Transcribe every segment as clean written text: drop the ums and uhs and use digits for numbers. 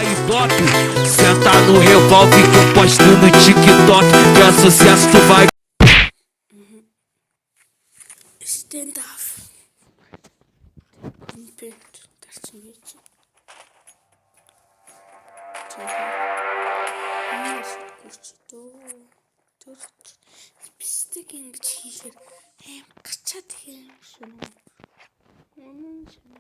Ibope, senta no revólver que eu posto no TikTok. Que é sucesso, tu vai. Stand off. Pent. Tarçın geçin. Pislik ингэж хийхээр аим гачаад хийм шүү. Үнэн шүү.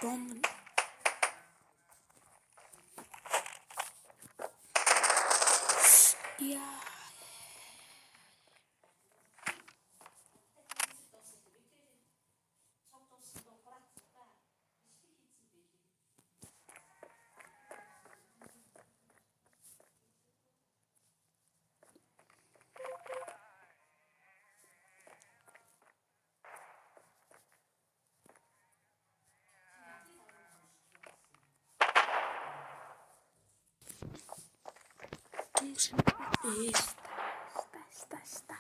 Bomb. Yeah. Ста.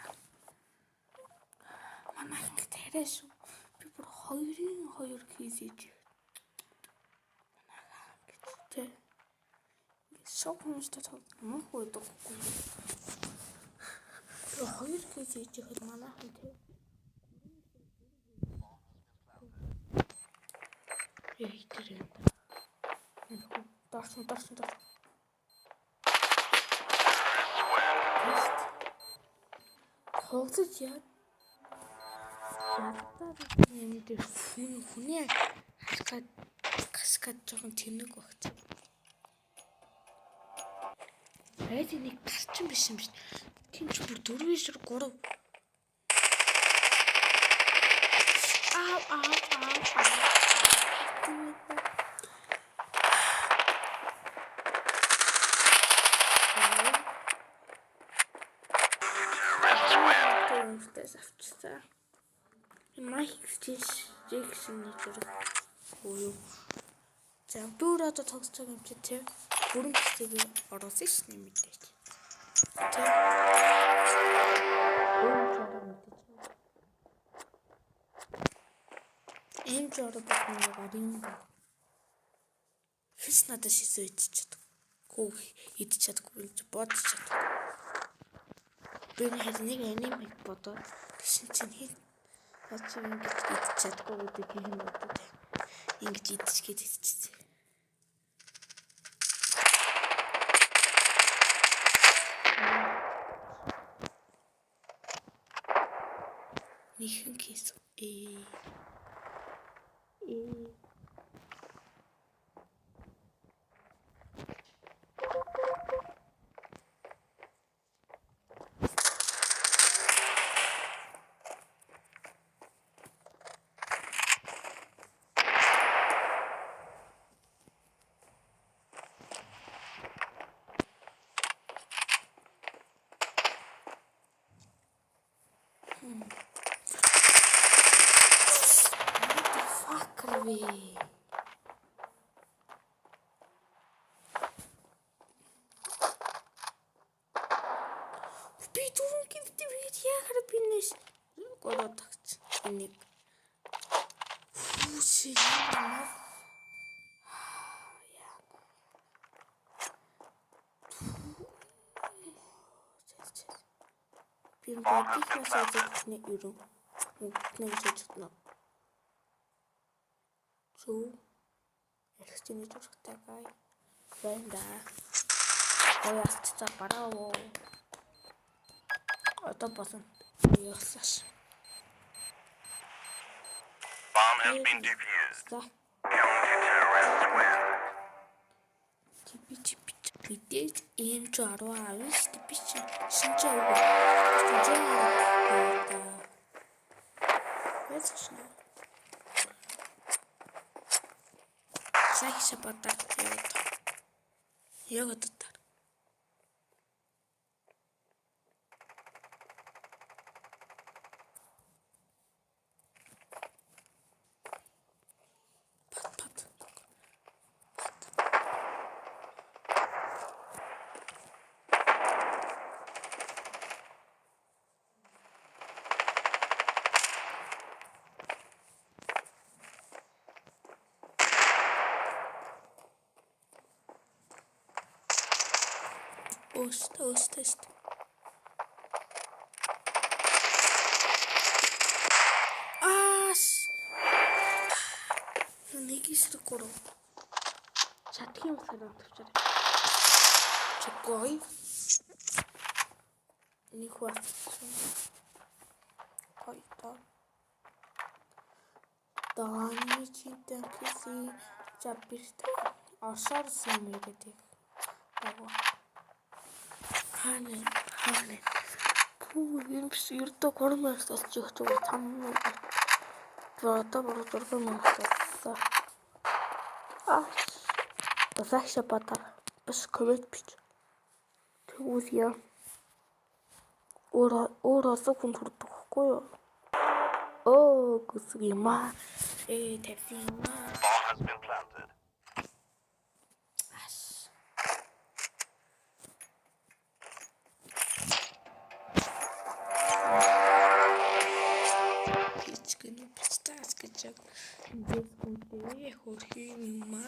Манай их тариаш би бүр 2-2 хийсэж. Манайхаа гэдэг. Шок хүмүүстэй мөн хөөдөг. 2 хийсэж ихэд манайхан тэг. Эй тэр. Дарсан. Хогцож яа. Ядтаа юм дээр хүний каскад жоохон тэнэг багц. Айд нэг гарчин биш юм биш. Тинч бүр 4-3. Аа. Авчирсан. Майк Джексон нэр юу. За бүр одоо тоглож байгаа юм чи тий. Бүрэн хэсгийг оруулсан ш нь мэдээж. Тий. Эм жороо бодмоо гарын. Хис надад шисээ идчихэд. Гүү идчих чадахгүй бодож чадахгүй. Би нэг анime бодоод тэгсэн чинь хин очив ингэж идчих чадахгүй гэдэг юм бодоод ингэж идчихгээд идчихсэн. Нихэн кейс Би түрүүн гинтвэд яхаар бинэс гороо тагч энийг хүсээ яа. Би бодих масаж нэг юу нэг жижигнэ. Чүү эргэжний дуртай гай бэнда гоёст за бараа одоо босон ясаш Bomb has been defused. Чипи мэдээж ийм ч 10 авиш би чи шинж авах. Хэцүү. Сайша бодоо яг одоо Öst. Нэг истэг гурав. Чадах юм болохоор тавчаарай. Чогой. Нэг хват. Който. Даны читэн киси жаббирт ашар сэмэрэдэг. Хане. Пүү юмс юртэ гормоос тасчих чиг там. Одоо бүр дургуй мангасаа. Захиша батар. Бас коммент бич. Тэгвэл яа. Өөрөөсөө хүн хүрдэхгүй юу? Гүсгийма. Тавьсийма. Bomb has been planted. Пистас гэж дэггүй хөрхийма.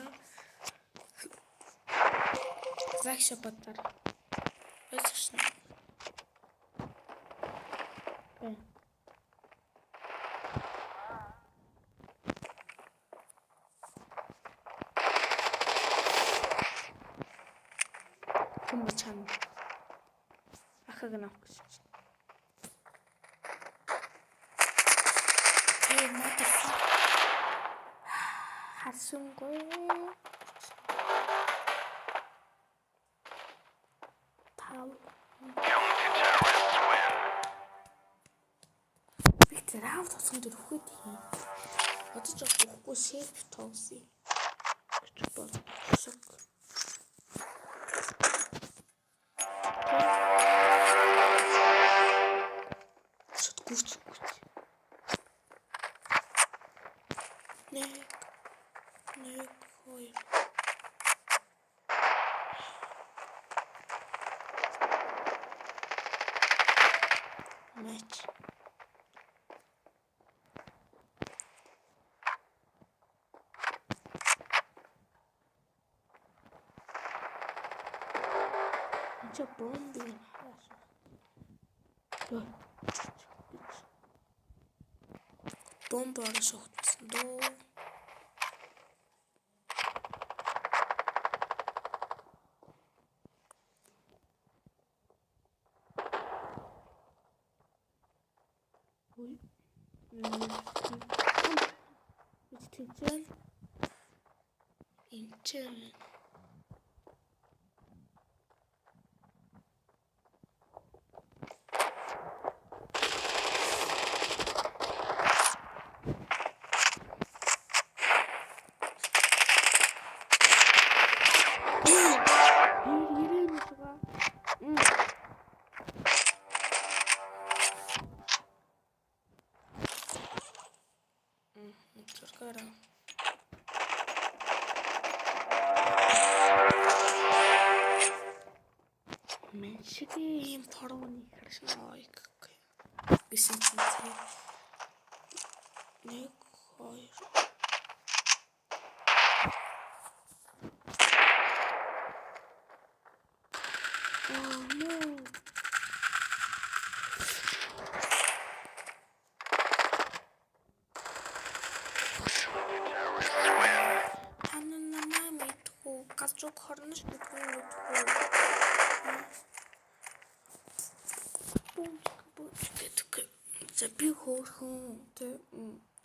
Захиша батар. Эцэгшнэ. Чан. Ахагнаа гэж. Харсангүй. County terrorists win. Виктор аав тосгон дөрөхөд юм. Одоо ч болохгүй сейф тоосон. Гэж бодсон. Гүрч. Нэг хоёр. Матч. Це бомби. Бомба арашохтсон доо. Инчэн. Меньшигийн юм торгоны харшаа гэх. Гэсэн чинь нэг хоёр. No. Качок хорнош бүхэн гэдэг. За би хөөрхөн тэ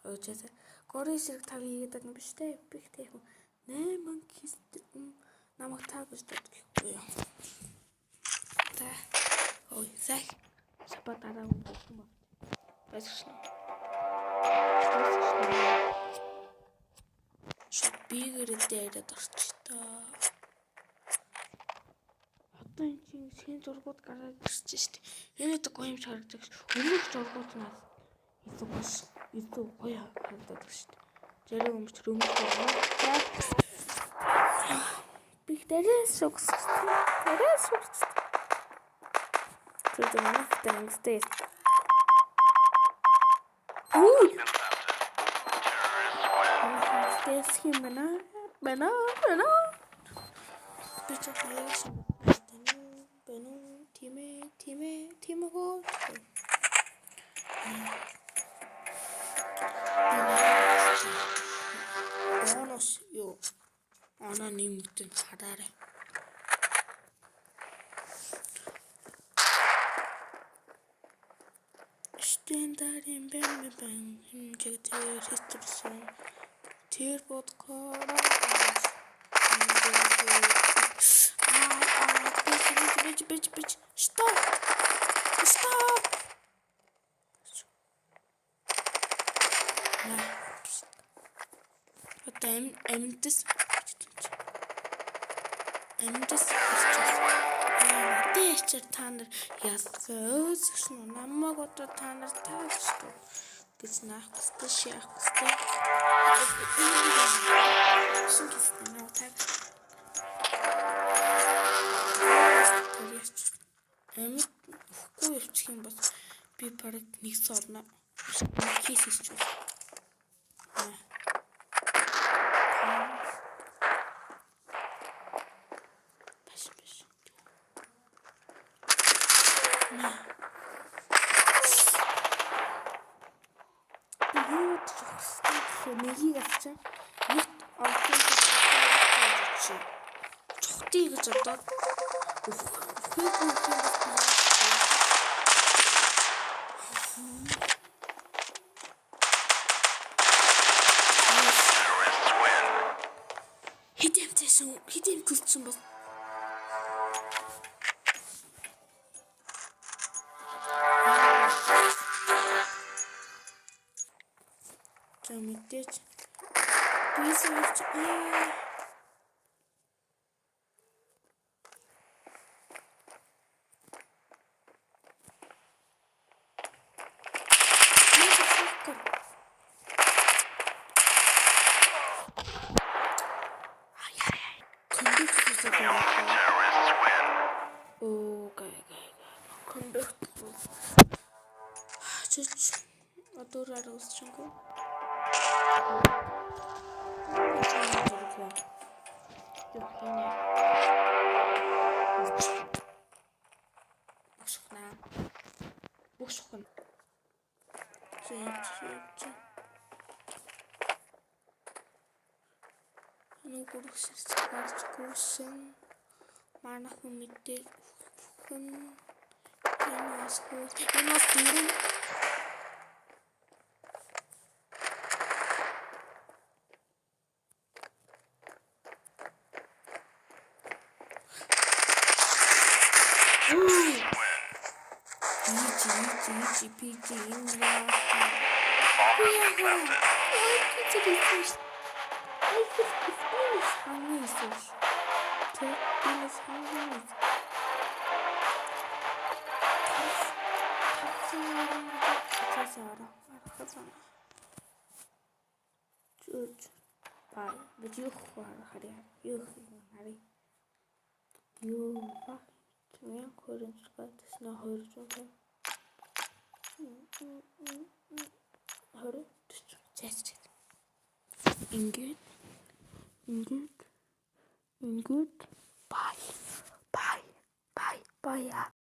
өөжээ. Горын зэрэг тав хийгээд байгаа юм биш үү? Би ихтэй хүн 8 кист намайг таа гэж бодчихгүй юм. За. Ой, зах. Сапа дараа өгөх юм байна. Баярлалаа. Бигэр дээрээ орчих та. Одоо энэ чинь хэн зургууд гараад ирж штэ. Энэ дэг гоё юм харагдаж. Өмнөх зургууд нас илүү гоё харагдаж штэ. Зэрэг өмч рөмөж байна. Биг дээрээ сукс. Тут у нас там стоит. Схем бана. Бича хайш. Өвчин хараарай. Стендарын бэм хэмжээг тэр хэвчсэн. Тэр подкаст. Бич. Стоп. Эмтэс Тэчэр та нар ясаас намайг одоо та нар таашгүй гэж наахстай шахстай шингэсэн нөө таг эмт хөхгүй явчих юм бол би бараг нэг сорно хийсэж байна. Нэгийг авчаа. Нэг онцгой чухтыг гэж одоо Хидэм төлсөн бол мэдээж бисвч Одураар усчингөө. Бушхан. Нүгүрсэрчгаарчгүйсэн. Манайхан мэдээ хүн энэс дөрөв. PG Ингээд bye.